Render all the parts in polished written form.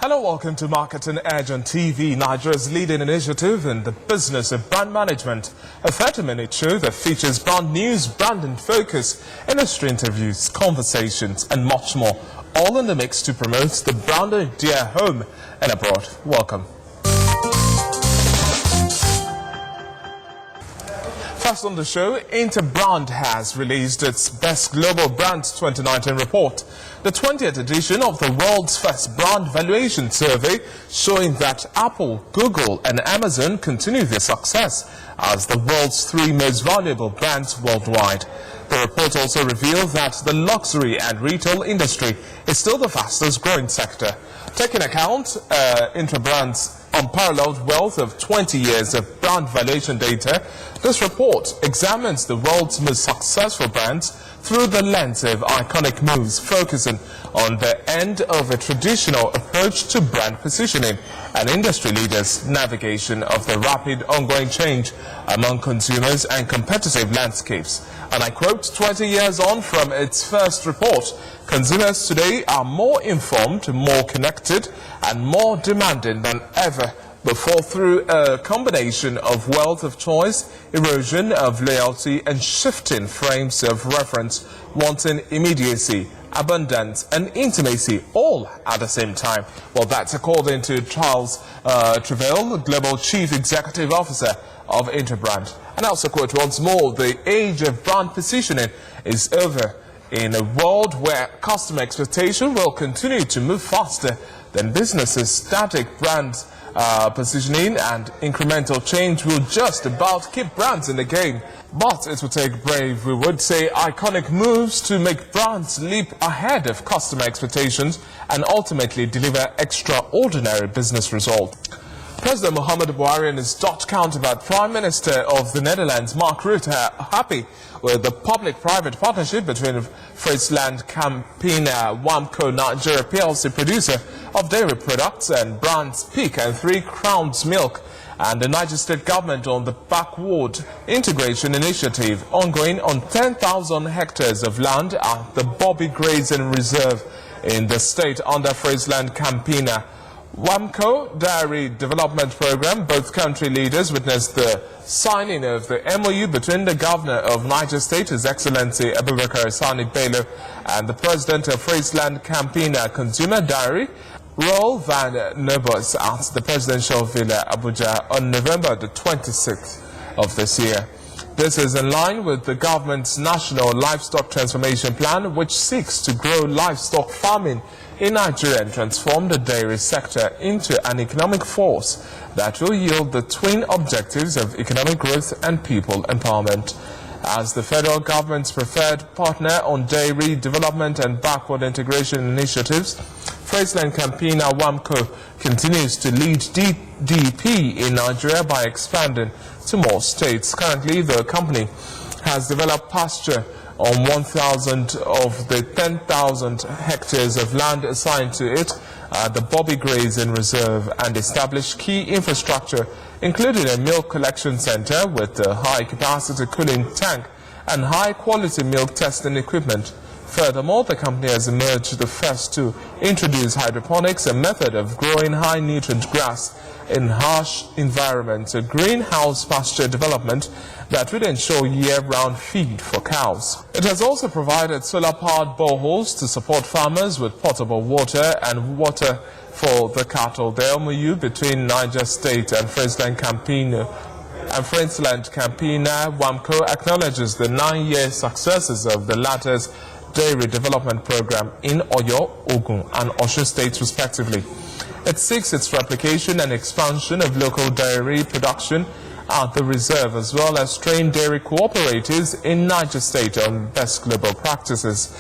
Hello, welcome to Marketing Edge on TV, Nigeria's leading initiative in the business of brand management. A 30-minute show that features brand news, brand in focus, industry interviews, conversations, and much more, all in the mix to promote the brand idea home and abroad. Welcome. First on the show, Interbrand has released its Best Global Brands 2019 report, the 20th edition of the world's first brand valuation survey, showing that Apple, Google and Amazon continue their success as the world's 3 most valuable brands worldwide. The report also revealed that the luxury and retail industry is still the fastest growing sector. Taking account Interbrand's unparalleled wealth of 20 years of brand valuation data, this report examines the world's most successful brands through the lens of iconic moves, focusing on the end of a traditional approach to brand positioning and industry leaders' navigation of the rapid ongoing change among consumers and competitive landscapes. And I quote, 20 years on from its first report, consumers today are more informed, more connected, and more demanding than ever before through a combination of wealth of choice, erosion of loyalty, and shifting frames of reference, wanting immediacy, abundance, and intimacy all at the same time. Well, that's according to Charles Treville, Global Chief Executive Officer of Interbrand. And I also quote once more, the age of brand positioning is over. In a world where customer expectation will continue to move faster than businesses, static brand positioning and incremental change will just about keep brands in the game. But it will take brave, we would say, iconic moves to make brands leap ahead of customer expectations and ultimately deliver extraordinary business results. President Muhammadu Buhari and his Dutch counterpart, Prime Minister of the Netherlands, Mark Rutte, are happy with the public-private partnership between FRIESLAND CAMPANIA, WAMCO, Niger PLC producer of dairy products and brands Peak and 3 Crowns Milk, and the Niger State government on the backward integration initiative ongoing on 10,000 hectares of land at the Bobby Grazing Reserve in the state under FRIESLAND CAMPANIA. WAMCO Dairy Development Program, both country leaders witnessed the signing of the MOU between the Governor of Niger State, His Excellency Abubakar Sani Bello, and the President of FRIESLAND CAMPANIA Consumer Dairy, Roel van Nobos, at the Presidential Villa, Abuja, on November the 26th of this year. This is in line with the government's National Livestock Transformation Plan, which seeks to grow livestock farming in Nigeria and transform the dairy sector into an economic force that will yield the twin objectives of economic growth and people empowerment. As the federal government's preferred partner on dairy development and backward integration initiatives, FRIESLAND CAMPANIA WAMCO continues to lead DDP in Nigeria by expanding to more states. Currently, the company has developed pasture on 1,000 of the 10,000 hectares of land assigned to it at the Bobby Grazing Reserve and established key infrastructure, including a milk collection center with a high-capacity cooling tank and high-quality milk testing equipment. Furthermore, the company has emerged the first to introduce hydroponics, a method of growing high-nutrient grass in harsh environments, a greenhouse pasture development that will ensure year-round feed for cows. It has also provided solar-powered boreholes to support farmers with potable water and water for the cattle. The MOU between Niger State and FRIESLAND CAMPANIA WAMCO acknowledges the 9-year successes of the latter's dairy development program in Oyo, Ogun, and Osun states respectively. It seeks its replication and expansion of local dairy production at the reserve, as well as train dairy cooperatives in Niger State on best global practices.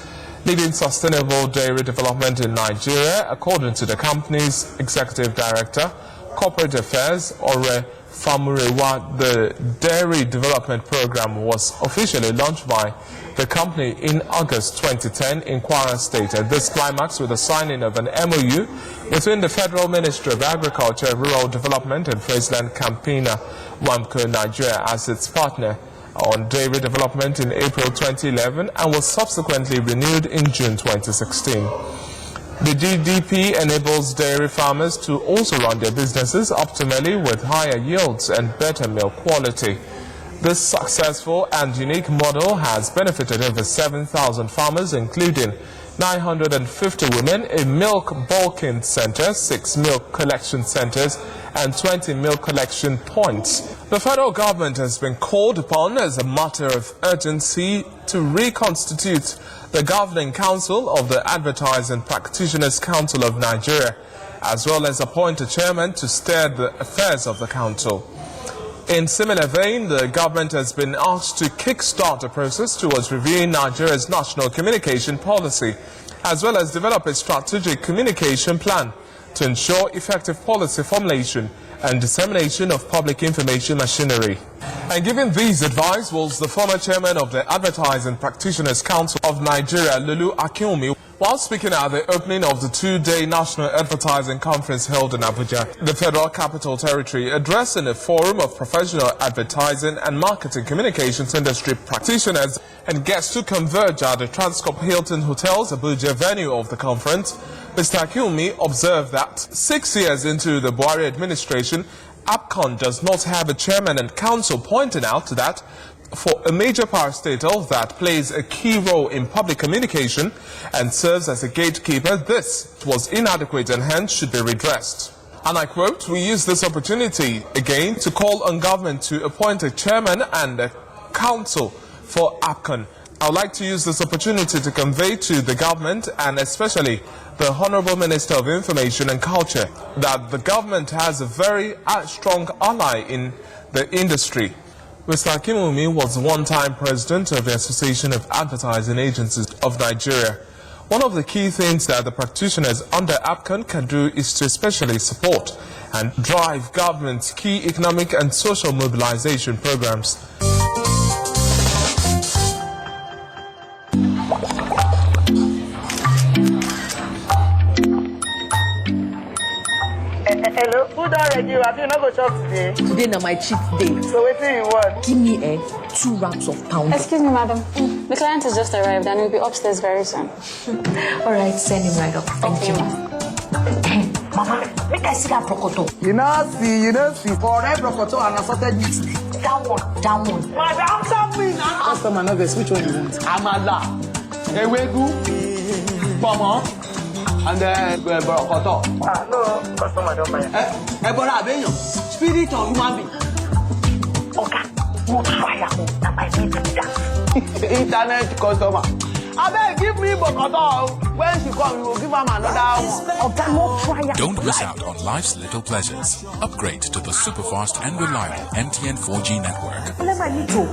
Leading sustainable dairy development in Nigeria, according to the company's executive director, corporate affairs, Ore Famurewa, the dairy development program was officially launched by the company in August 2010 in Kwara State, and this climax with the signing of an MOU between the Federal Ministry of Agriculture and Rural Development and FRIESLAND CAMPANIA WAMCO Nigeria as its partner on dairy development in April 2011 and was subsequently renewed in June 2016. The GDP enables dairy farmers to also run their businesses optimally with higher yields and better milk quality. This successful and unique model has benefited over 7,000 farmers, including 950 women, a milk bulking center, 6 milk collection centers, and 20 milk collection points. The federal government has been called upon as a matter of urgency to reconstitute the Governing Council of the Advertising Practitioners Council of Nigeria, as well as appoint a chairman to steer the affairs of the council. In similar vein, the government has been asked to kickstart a process towards reviewing Nigeria's national communication policy, as well as develop a strategic communication plan to ensure effective policy formulation and dissemination of public information machinery. And giving these advice was the former chairman of the Advertising Practitioners Council of Nigeria, Lulu Akinwumi, while speaking at the opening of the two-day National Advertising Conference held in Abuja, the Federal Capital Territory, addressing a forum of professional advertising and marketing communications industry practitioners and guests to converge at the Transcorp Hilton Hotel's Abuja venue of the conference. Mr. Akinwumi observed that 6 years into the Buhari administration, APCON does not have a chairman and council, pointing out that for a major parastatal that plays a key role in public communication and serves as a gatekeeper, this was inadequate and hence should be redressed. And I quote, "We use this opportunity again to call on government to appoint a chairman and a council for APCON. I would like to use this opportunity to convey to the government and especially the Honorable Minister of Information and Culture that the government has a very strong ally in the industry." Mr. Akinwumi was one-time president of the Association of Advertising Agencies of Nigeria. One of the key things that the practitioners under APCON can do is to especially support and drive government's key economic and social mobilization programs. Hello, who don't you? Have you not go shop today? Today na my cheat day. So what do you want? Give me 2 wraps of pound. Excuse me, madam. The client has just arrived and will be upstairs very soon. All right, send him right up. Thank you. Mama, make I see that brocoto. You know, see. For red brocoto and assorted meat. That one. Madam, stop me now. Customer knows which one you want. Amala, Ewegu, Pomo, and then brocoto. No, customer don't buy it. Ebola Abenyo, spirit of human being. Okay, no fire. That might need to be done. Internet customer. Abeg, give me brocoto. When she come, you will give am another one. Okay, no fire. Don't miss out on life's little pleasures. Upgrade to the super fast and reliable MTN 4G network. Let me need to.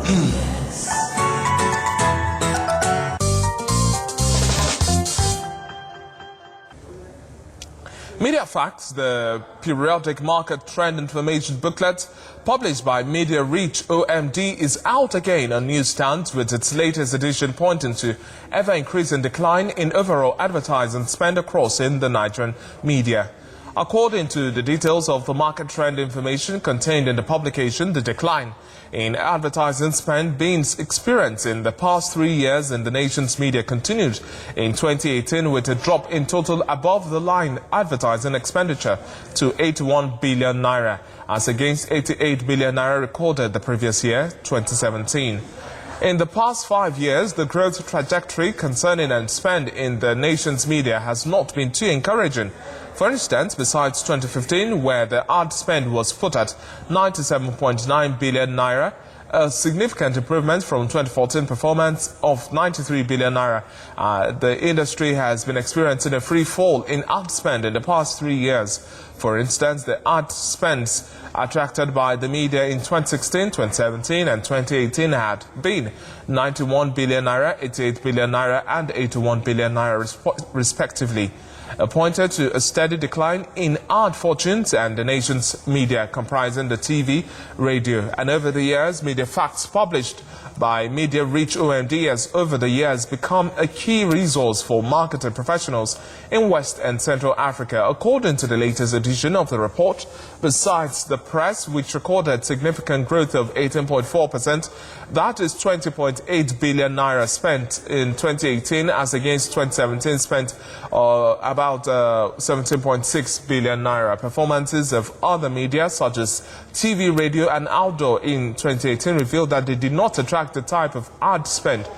Media Facts, the periodic market trend information booklet published by Media Reach OMD, is out again on newsstands with its latest edition pointing to ever-increasing decline in overall advertising spend across in the Nigerian media. According to the details of the market trend information contained in the publication, the decline in advertising spend being experienced in the past 3 years in the nation's media continued in 2018 with a drop in total above-the-line advertising expenditure to 81 billion naira as against 88 billion naira recorded the previous year, 2017. In the past 5 years, the growth trajectory concerning and spend in the nation's media has not been too encouraging. For instance, besides 2015, where the ad spend was put at 97.9 billion naira, a significant improvement from 2014 performance of 93 billion naira. The industry has been experiencing a free fall in ad spend in the past 3 years. For instance, the ad spends attracted by the media in 2016, 2017 and 2018 had been 91 billion naira, 88 billion naira and 81 billion naira respectively, pointed to a steady decline in ad fortunes and the nation's media comprising the TV, radio and over the years, Media Facts published by Media Reach OMD has over the years become a key resource for marketing professionals in West and Central Africa. According to the latest edition of the report, besides the press, which recorded significant growth of 18.4%, that is 20.8 billion naira spent in 2018 as against 2017 spent about about 17.6 billion naira. Performances of other media such as TV, radio and outdoor in 2018 revealed that they did not attract the type of ad spend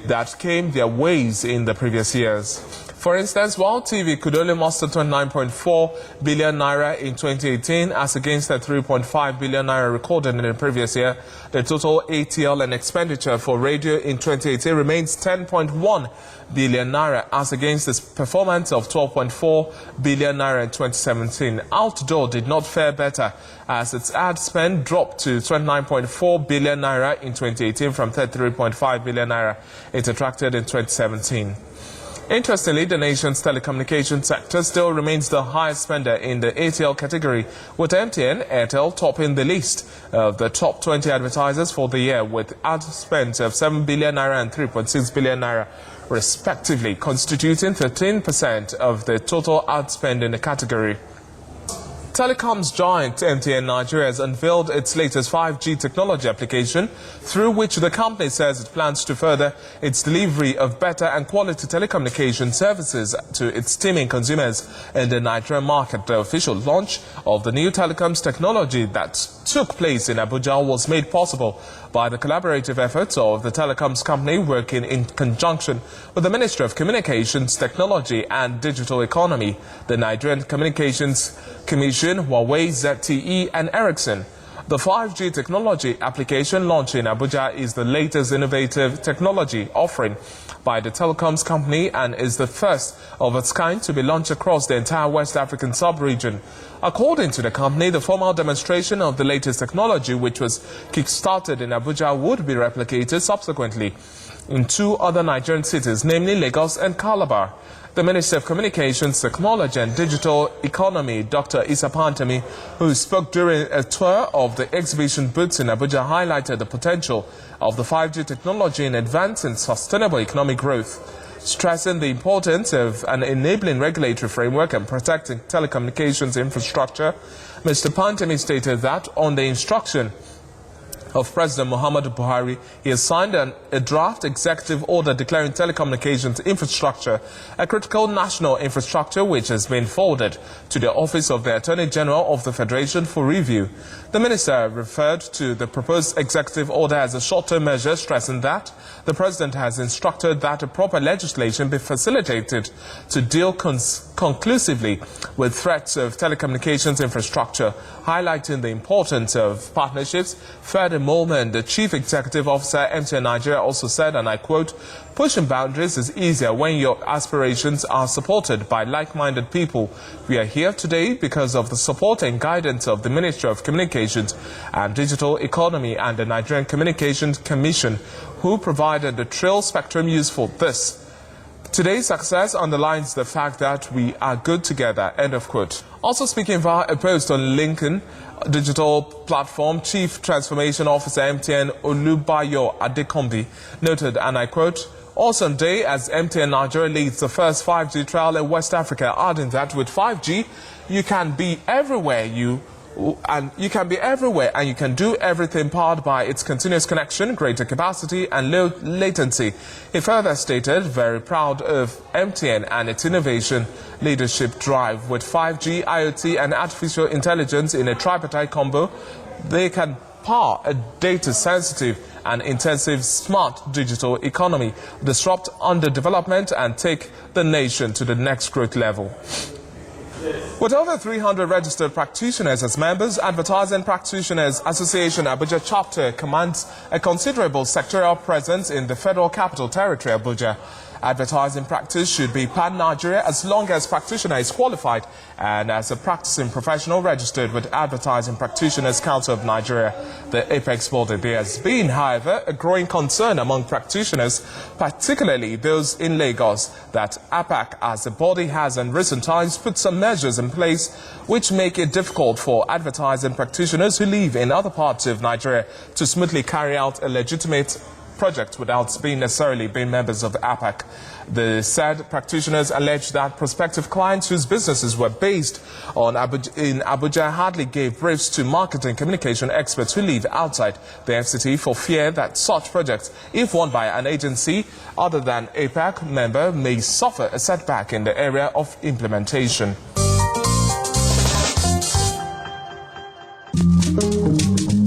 that came their ways in the previous years. For instance, while TV could only muster 29.4 billion naira in 2018 as against the 3.5 billion naira recorded in the previous year, the total ATL and expenditure for radio in 2018 remains 10.1 billion naira as against its performance of 12.4 billion naira in 2017. Outdoor did not fare better as its ad spend dropped to 29.4 billion naira in 2018 from 33.5 billion naira it attracted in 2017. Interestingly, the nation's telecommunications sector still remains the highest spender in the ATL category, with MTN, Airtel topping the list of the top 20 advertisers for the year with ad spend of 7 billion naira and 3.6 billion naira, respectively, constituting 13% of the total ad spend in the category. Telecoms giant MTN Nigeria has unveiled its latest 5G technology application, through which the company says it plans to further its delivery of better and quality telecommunication services to its teeming consumers in the Nigerian market. The official launch of the new telecoms technology that took place in Abuja was made possible by the collaborative efforts of the telecoms company working in conjunction with the Ministry of Communications, Technology and Digital Economy, the Nigerian Communications Commission, Huawei, ZTE and Ericsson. The 5G technology application launched in Abuja is the latest innovative technology offering by the telecoms company and is the first of its kind to be launched across the entire West African sub-region. According to the company, the formal demonstration of the latest technology, which was kick-started in Abuja, would be replicated subsequently in 2 other Nigerian cities, namely Lagos and Calabar. The Minister of Communications, Technology and Digital Economy, Dr. Issa Pantami, who spoke during a tour of the exhibition booths in Abuja, highlighted the potential of the 5G technology in advancing sustainable economic growth, stressing the importance of an enabling regulatory framework and protecting telecommunications infrastructure. Mr. Pantami stated that on the instruction of President Muhammadu Buhari, he has signed a draft executive order declaring telecommunications infrastructure a critical national infrastructure, which has been forwarded to the Office of the Attorney General of the Federation for review. The minister referred to the proposed executive order as a short-term measure, stressing that the President has instructed that a proper legislation be facilitated to deal conclusively with threats of telecommunications infrastructure, highlighting the importance of partnerships. Furthermore, the Chief Executive Officer, MTN Nigeria, also said, and I quote, "Pushing boundaries is easier when your aspirations are supported by like-minded people. We are here today because of the support and guidance of the Ministry of Communications and Digital Economy and the Nigerian Communications Commission, who provided the trill spectrum used for this. Today's success underlines the fact that we are good together," end of quote. Also speaking via a post on LinkedIn digital platform, Chief Transformation Officer MTN Olubayo Adekombi noted, and I quote, "Awesome day as MTN Nigeria leads the first 5G trial in West Africa," adding that with 5G, you can be everywhere and you can do everything, powered by its continuous connection, greater capacity and low latency. He further stated, "Very proud of MTN and its innovation leadership drive. With 5G, IoT and artificial intelligence in a tripartite combo, they can power a data-sensitive and intensive smart digital economy, disrupt underdevelopment and take the nation to the next growth level." With over 300 registered practitioners as members, Advertising Practitioners Association Abuja chapter commands a considerable sectorial presence in the Federal Capital Territory, Abuja. Advertising practice should be pan-Nigeria as long as practitioner is qualified and as a practicing professional registered with Advertising Practitioners Council of Nigeria, the apex body. There has been, however, a growing concern among practitioners, particularly those in Lagos, that APAC as a body has in recent times put some measures in place which make it difficult for advertising practitioners who live in other parts of Nigeria to smoothly carry out a legitimate project without being necessarily being members of APAC. The said practitioners allege that prospective clients whose businesses were based in Abuja hardly gave briefs to marketing communication experts who live outside the FCT for fear that such projects, if won by an agency other than APAC member, may suffer a setback in the area of implementation.